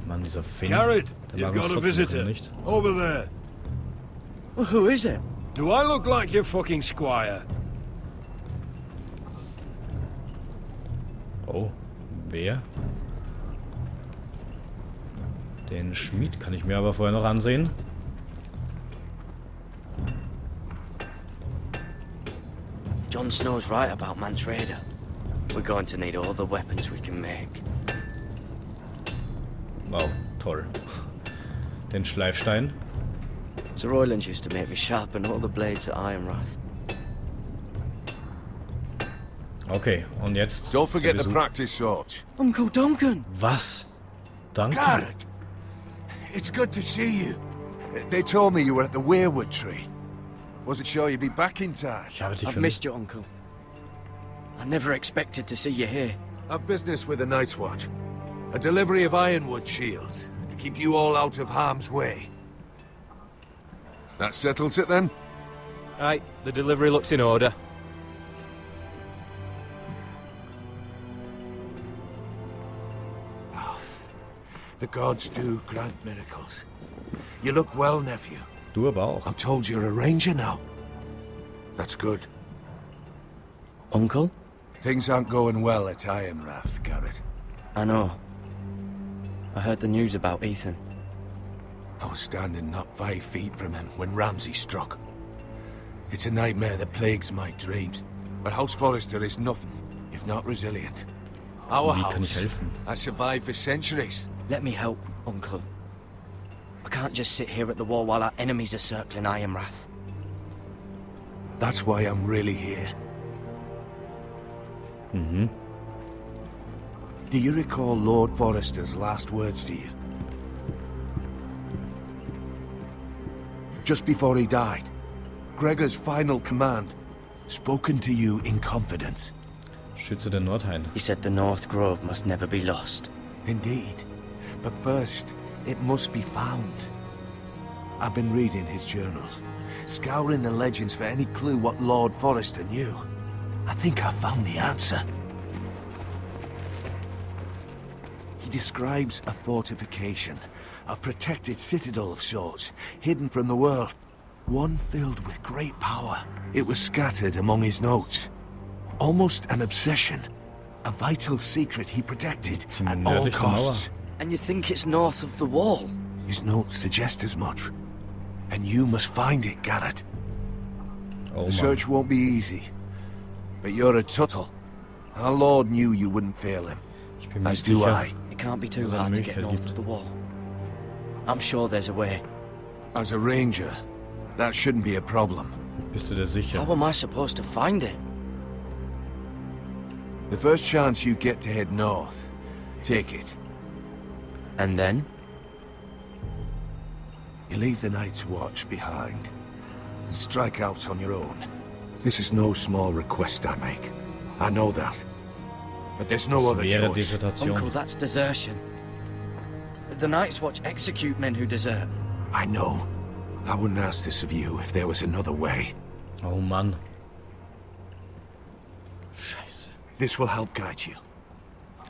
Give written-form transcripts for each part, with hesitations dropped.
Mann, dieser Finn. Garrett, Der you've mag uns got a trotzdem visitor. nicht. Over there. Well, who is it? Do I look like your fucking squire? Oh, wer? Den Schmied kann ich mir aber vorher noch ansehen. Jon Snow's right about Mance Rayder. We're going to need all the weapons we can make. Wow, toll. Den Schleifstein. Sir Royland used to make me sharpen all the blades at Ironrath. Okay, und jetzt... Don't forget der the Besuch. practice swords. Uncle Duncan! Was? Danke. Garrett! It's good to see you. They told me you were at the weirwood tree. Wasn't sure you'd be back in time. Ich habe dich I've vermisst. missed you, Uncle. I never expected to see you here. I've business with the Night's Watch. A delivery of ironwood shields to keep you all out of harm's way. That settles it then? Right, the delivery looks in order. The gods do grant miracles. You look well, nephew. Du aber auch. I'm told you're a ranger now. That's good. Uncle? Things aren't going well at Ironrath, Garrett. I know. I heard the news about Ethan. I was standing not 5 feet from him when Ramsay struck. It's a nightmare that plagues my dreams. But House Forrester is nothing if not resilient. Our Wie kann ich house helfen? has survived for centuries. Let me help, Uncle. I can't just sit here at the wall while our enemies are circling Ironrath. That's why I'm really here. Mhm. Do you recall Lord Forrester's last words to you? Just before he died, Gregor's final command, spoken to you in confidence. Schütze den Nordhain. He said the North Grove must never be lost. Indeed. But first, it must be found. I've been reading his journals, scouring the legends for any clue what Lord Forrester knew. I think I found the answer. He describes a fortification, a protected citadel of sorts, hidden from the world. One filled with great power. It was scattered among his notes. Almost an obsession. A vital secret he protected at all nördlich der Mauer. costs. And you think it's north of the wall? His notes suggest as much. And you must find it, Garrett. Oh The Mann. search won't be easy. But you're a Tuttle. Our Lord knew you wouldn't fail him. Ich bin mir As nicht do sicher. I. It can't be too Dass es eine hard to get Möglichkeit north gibt. of the wall. I'm sure there's a way. As a ranger, that shouldn't be a problem. Bist du dir sicher? How am I supposed to find it? The first chance you get to head north, take it. And then? You leave the Night's Watch behind and strike out on your own. This is no small request I make. I know that. But there's no other Schwere choice. Dissertation. Uncle, that's desertion. The Night's Watch execute men who desert. I know. I wouldn't ask this of you if there was another way. Oh Mann. Scheiße. This will help guide you.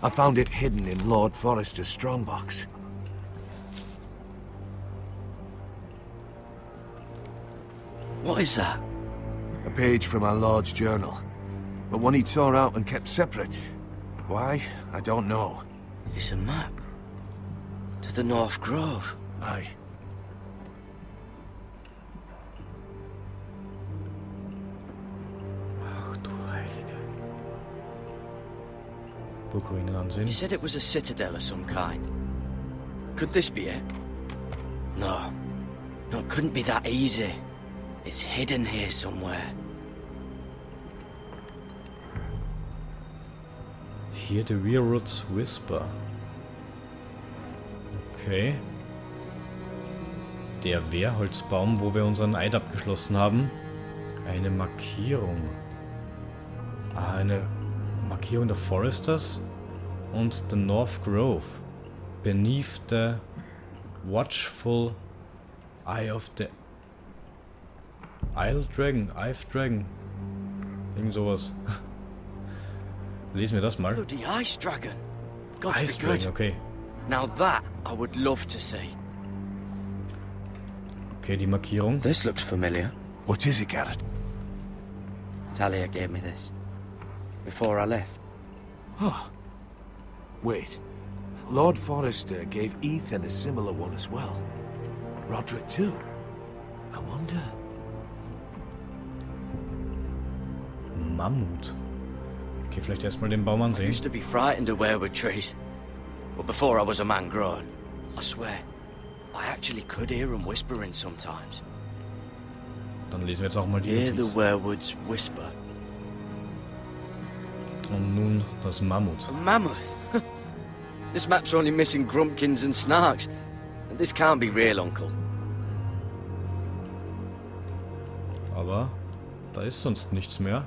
I found it hidden in Lord Forrester's strongbox. What is that? A page from our Lord's journal. But one he tore out and kept separate. Why? I don't know. It's a map. To the North Grove. Aye. Ach du Heilige. Burgruinen ansehen. You said it was a citadel of some kind. Could this be it? No. No, it couldn't be that easy. It's hidden here somewhere. Hier the Weirwood's Whisper. Okay. Der Wehrholzbaum, wo wir unseren Eid abgeschlossen haben. Eine Markierung. Ah, eine Markierung der Foresters und the North Grove. Beneath the watchful eye of the Isle Dragon. Irgend sowas. Lesen wir das mal. Bloody ice dragon. Gods Ice be good. Dragon, okay. Now that I would love to see. Okay, die Markierung. This looks familiar. What is it, Garrett? Talia gave me this. Before I left. Oh. Wait. Lord Forrester gave Ethan a similar one as well. Roderick too. I wonder... Mammut. Okay, vielleicht erstmal den Baum I ansehen. used to be frightened of weirwood trees. But before I was a man grown, I swear, I actually could hear them whispering sometimes. Dann lesen wir jetzt auch mal die Hear the Notiz. werewoods whisper. Und nun das Mammut. A mammoth? This map's only missing grumpkins and snarks. This can't be real, Uncle. Aber da ist sonst nichts mehr.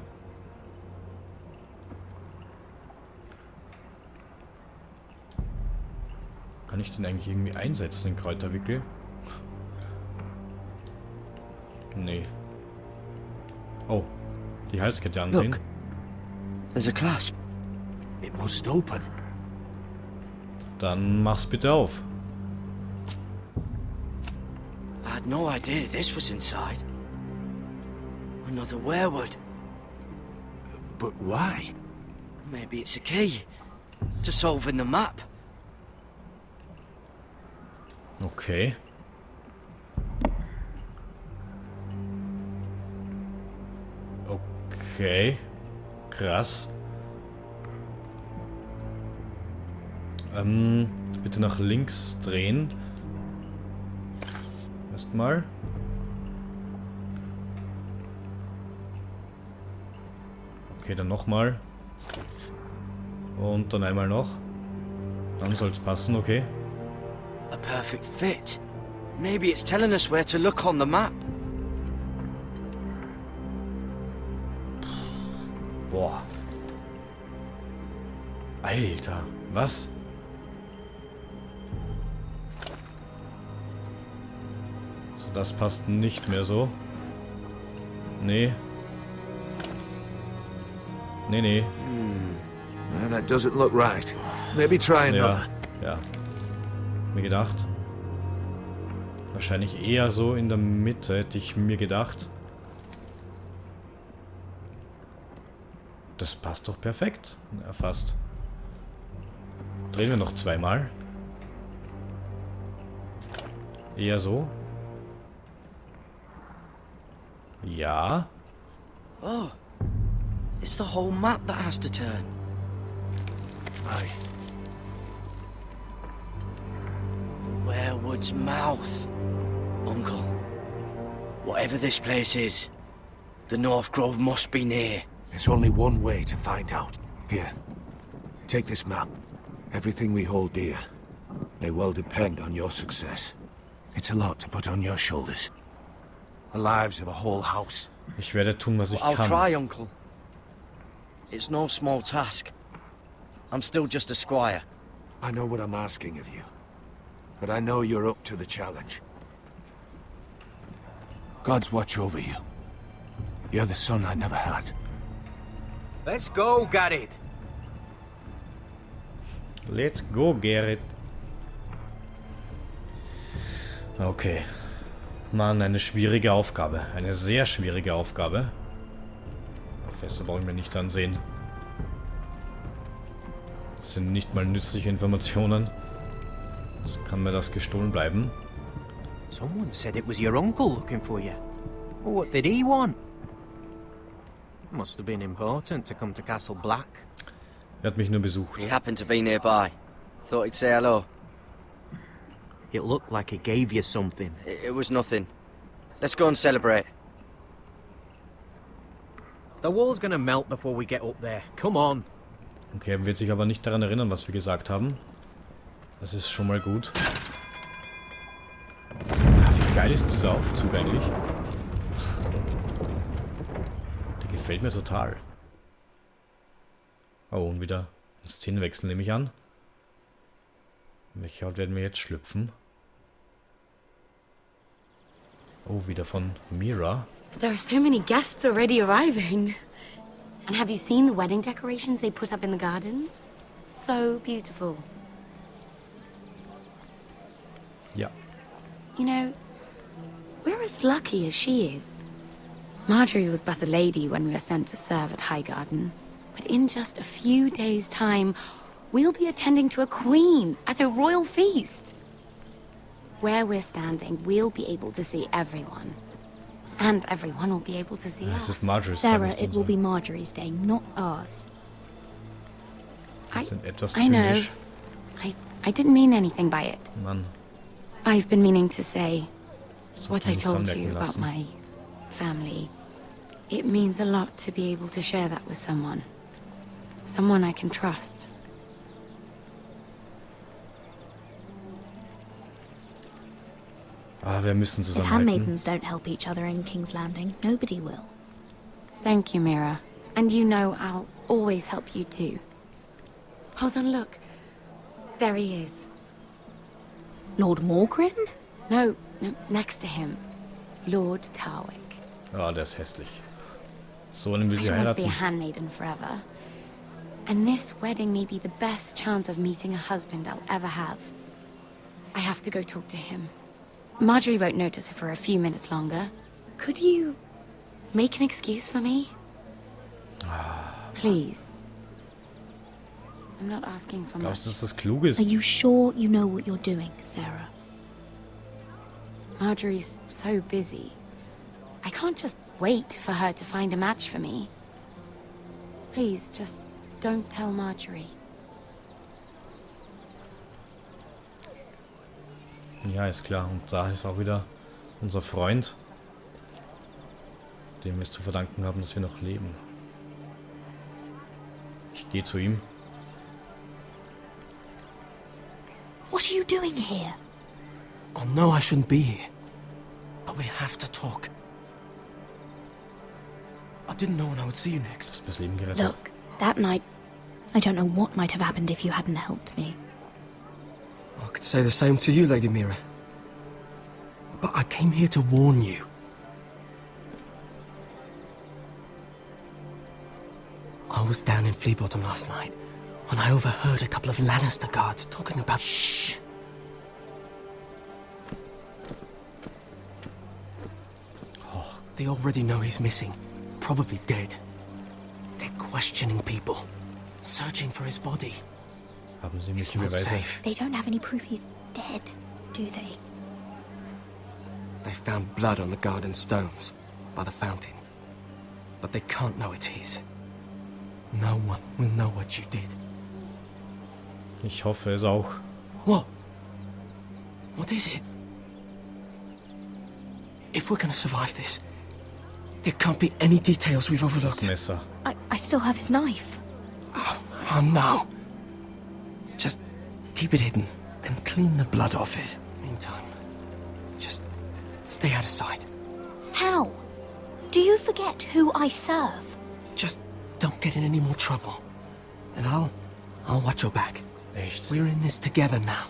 Kann ich den eigentlich irgendwie einsetzen, den Kräuterwickel? Nee. Oh, die Halskette ansehen. Look. There's a clasp. It must open. Dann mach's bitte auf. I had no idea this was inside. Another werewood. But why? Maybe it's a key to solving the map. Okay. Okay. Krass. Bitte nach links drehen. Erstmal. Okay, dann nochmal. Und dann einmal noch. Dann soll es passen, okay. A perfect fit. Maybe it's telling us where to look on the map. Boah. Alter, was? So, das passt nicht mehr so. Nee. Nee. Well, that doesn't look right. Maybe try another. Ja. Mir gedacht. Wahrscheinlich eher so in der Mitte, hätte ich mir gedacht. Das passt doch perfekt. Ja, fast. Drehen wir noch zweimal. Eher so. Ja. Oh, it's the whole map that has to turn. Aye. The werewood's mouth. Uncle, whatever this place is, the North Grove must be near. There's only one way to find out. Here. Take this map. Everything we hold dear may well depend on your success. It's a lot to put on your shoulders. The lives of a whole house. Ich werde tun, was ich I'll kann. try, Uncle. It's no small task. I'm still just a squire. I know what I'm asking of you, but I know you're up to the challenge. God's watch over you. You're the son I never had. Let's go, Garrett. Let's go, Gerrit. Okay. Mann, eine schwierige Aufgabe. Eine sehr schwierige Aufgabe. Feste brauche ich mir nicht ansehen. Das sind nicht mal nützliche Informationen. Das kann mir das gestohlen bleiben. Someone said it was your uncle looking for you. What did he want? Must have been important to come to Castle Black. Er hat mich nur besucht. He happened to be nearby. Thought he'd say hello. It looked like he gave you something. It was nothing. Let's go and celebrate. The wall's gonna melt before we get up there. Come on. Okay, er wird sich aber nicht daran erinnern, was wir gesagt haben. Das ist schon mal gut. Ah, wie geil ist dieser Aufzug eigentlich? Der gefällt mir total. Oh, und wieder ein Szenenwechsel nehme ich an. In welche Haut werden wir jetzt schlüpfen? Oh, wieder von Mira. There are so many guests already arriving. And have you seen the wedding decorations they put up in the gardens? So beautiful. Ja. You know, we're as lucky as she is. Marjorie was but a lady when we were sent to serve at Highgarden. But in just a few days' time, we'll be attending to a queen at a royal feast. Where we're standing, we'll be able to see everyone. And everyone will be able to see Es us. ist Marjories Sarah, Tag, it will be Marjorie's day, not ours. Wir sind etwas I know. zynisch. I didn't mean anything by it. Mann, I've been meaning to say das what hat I man nichts told anmerken you about lassen. my family. It means a lot to be able to share that with someone. Someone I can trust. Ah, wir müssen If zusammenhalten. handmaidens don't help each other in King's Landing, nobody will. Thank you, Mira. And you know I'll always help you too. Hold on, look. There he is. Lord Morgrin? No, next to him. Lord Tarwick. Ah, der ist hässlich. So einen will I sie don't want to be a heiraten. handmaiden forever. And this wedding may be the best chance of meeting a husband I'll ever have. I have to go talk to him. Marjorie won't notice it for a few minutes longer. Could you make an excuse for me? Please. I'm not asking for much. Glaubst du, dass das klug ist? Are you sure you know what you're doing, Sarah? Marjorie's so busy. I can't just wait for her to find a match for me. Please, just don't tell Marjorie. Ja, ist klar. Und da ist auch wieder unser Freund, dem wir es zu verdanken haben, dass wir noch leben. Ich gehe zu ihm. What are you doing here? I know I shouldn't be here, but we have to talk. I didn't know when I would see you next. Das Leben gerettet. Look, that night, I don't know what might have happened if you hadn't helped me. I could say the same to you, Lady Mira. But I came here to warn you. I was down in Fleabottom last night when I overheard a couple of Lannister guards talking about... Shh! They already know he's missing, probably dead. They're questioning people, searching for his body. Haben Sie It's mich not Beweise? safe. They don't have any proof he's dead, do they? They found blood on the garden stones by the fountain. But they can't know it's his. No one will know what you did. Ich hoffe es auch. What? What is it? If we're gonna survive this, there can't be any details we've Das overlooked. Messer. I still have his knife. Oh no. Just keep it hidden and clean the blood off it. Meantime, just stay out of sight. How? Do you forget who I serve? Just don't get in any more trouble. And I'll watch your back. Echt? We're in this together now.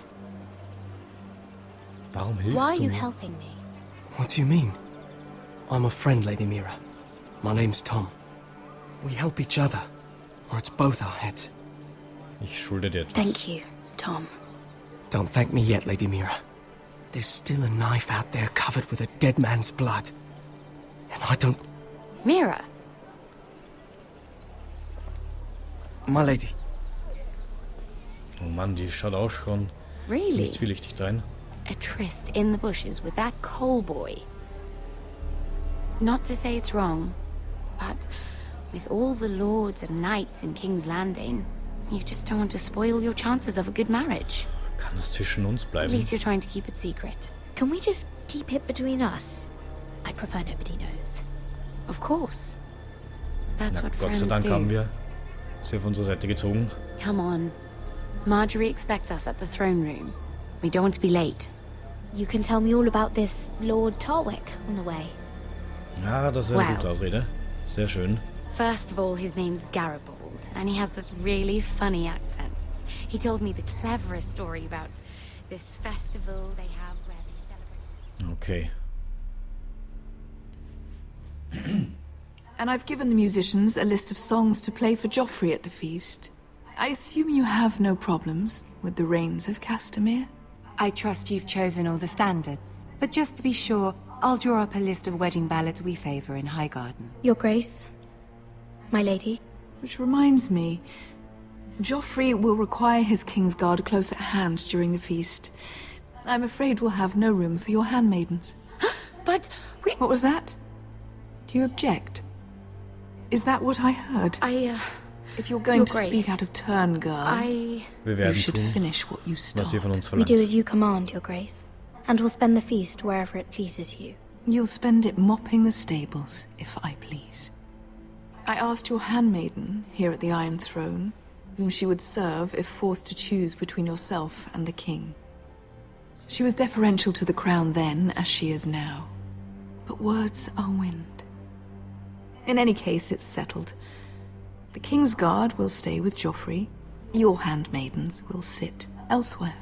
Warum hilfst Why are du you mir? helping me? What do you mean? I'm a friend, Lady Mira. My name's Tom. We help each other, or it's both our heads. Ich schulde dir etwas. Thank you, Tom. Don't thank me yet, Lady Mira. There's still a knife out there covered with a dead man's blood. And I don't... Mira, My lady, Oh Mann, die schaut auch schon really? ziemlich zwielichtig rein. A tryst in the bushes with that coal boy. Not to say it's wrong, but with all the lords and knights in King's Landing, you just don't want to spoil your chances of a good marriage. Kann es zwischen uns At bleiben? least you're trying to keep it secret. Can we just keep it between us? I'd prefer nobody knows. Of course. That's Na, what Gott sei friends Dank haben do. wir sie auf unsere Seite gezogen. Come on. Marjorie expects us at the throne room. We don't want to be late. You can tell me all about this Lord Tarwick on the way. Ja, das ist eine Wow. gute Ausrede. Sehr schön. First of all, his name's Garibaldi, and he has this really funny accent. He told me the cleverest story about this festival they have where they celebrate... Okay. And I've given the musicians a list of songs to play for Joffrey at the feast. I assume you have no problems with the rains of Castamere? I trust you've chosen all the standards. But just to be sure, I'll draw up a list of wedding ballads we favor in Highgarden. Your Grace, my lady. Which reminds me, Joffrey will require his Kingsguard close at hand during the feast. I'm afraid we'll have no room for your handmaidens. But we... What was that? Do you object? Is that what I heard? If you're going to speak out of turn, girl, Wir you werden should tun, finish what you was ihr von start. uns We do verlangt. as you command, Your Grace, and we'll spend the feast wherever it pleases you. You'll spend it mopping the stables, if I please. I asked your handmaiden, here at the Iron Throne, whom she would serve if forced to choose between yourself and the king. She was deferential to the crown then, as she is now. But words are wind. In any case, it's settled. The Kingsguard will stay with Joffrey. Your handmaidens will sit elsewhere.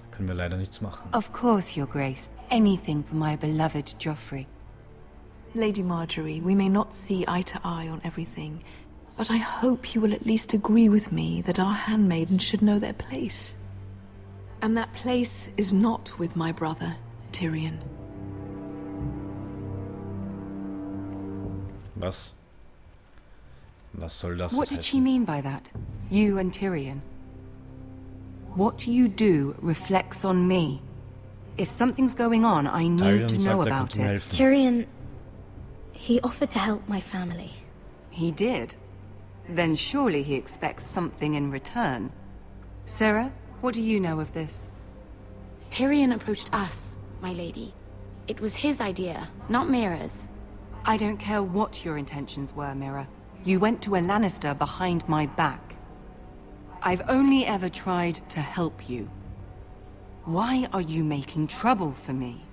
Da können wir leider nichts machen. Of course, Your Grace. Anything for my beloved Joffrey. Lady Marjorie, we may not see eye to eye on everything, but I hope you will at least agree with me that our handmaidens should know their place. And that place is not with my brother, Tyrion. Was? Was soll das What jetzt did she heißen? mean by that? You and Tyrion? What you do reflects on me. If something's going on, I need Tyrion to sagt, know er about kommt ihm it. helfen. Tyrion, he offered to help my family. He did? Then surely he expects something in return. Sarah, what do you know of this? Tyrion approached us, my lady. It was his idea, not Mira's. I don't care what your intentions were, Mira. You went to a Lannister behind my back. I've only ever tried to help you. Why are you making trouble for me?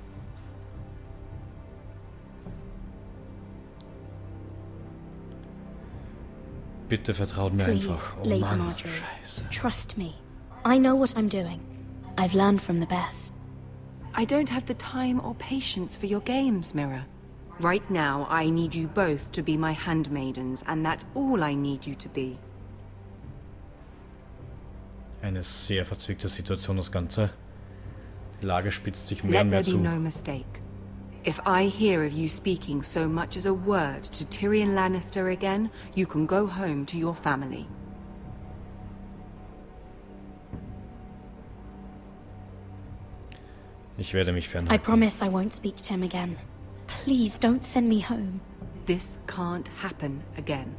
Bitte vertraut mir Please, einfach. Oh Lady Mann, Marjorie. Scheiße. Trust me. I know what I'm doing. I've learned from the best. I don't have the time or patience for your games, Mira. Right now, I need you both to be my handmaidens, and that's all I need you to be. Eine sehr verzwickte Situation, das Ganze. Die Lage spitzt sich mehr Let und mehr there be zu. no mistake. If I hear of you speaking so much as a word to Tyrion Lannister again, you can go home to your family. Ich werde mich I fernhalten. promise I won't speak to him again. Please don't send me home. This can't happen again.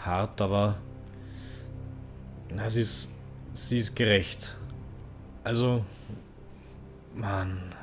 Hart, aber na, sie ist gerecht. Also, Mann.